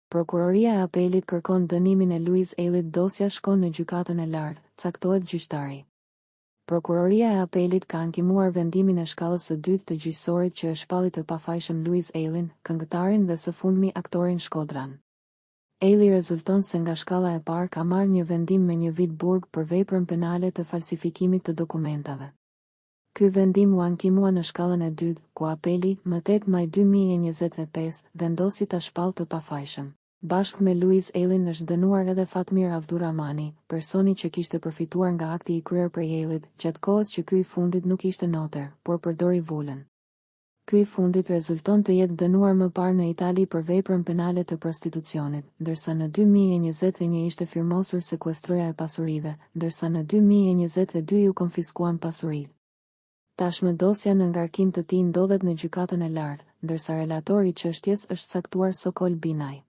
Prokuroria e Apelit kërkon dënimin e Luiz Ellit. Dosja shkon në gjykatën e lartë, caktohet gjyqtari. Prokuroria e Apelit ka ankimuar vendimin e shkallës së dytë të gjyqësorit që e shpalli të pafajshëm Luiz Ellin, këngëtarin dhe së fundmi aktorin Shkodran. Elli rezulton se nga shkalla e parë ka marrë një vendim me 1 vit burg për veprën penale të falsifikimit të dokumentave. Ky vendim u ankimua në shkallën e dytë, ku Apeli, më 8 maj 2025, vendosi ta shpallë të pafajshëm. Bashkë me Luiz Ellin është dënuar edhe Fatmir Avduramani, personi që kishte përfituar nga akti i kryer prej Ellit, gjatë kohës që ky i fundit nuk ishte noter, por përdori vulën. Ky i fundit rezulton të jetë dënuar më parë në Itali për veprën penale të prostitucionit, ndërsa në 2021 ishte firmosur sekuestroja e pasurive, ndërsa në 2022 ju konfiskuan pasuritë. Tashmë dosja në ngarkim të tij ndodhet në gjykatën e lartë, ndërsa relatori i çështjes është caktuar Sokol Binaj.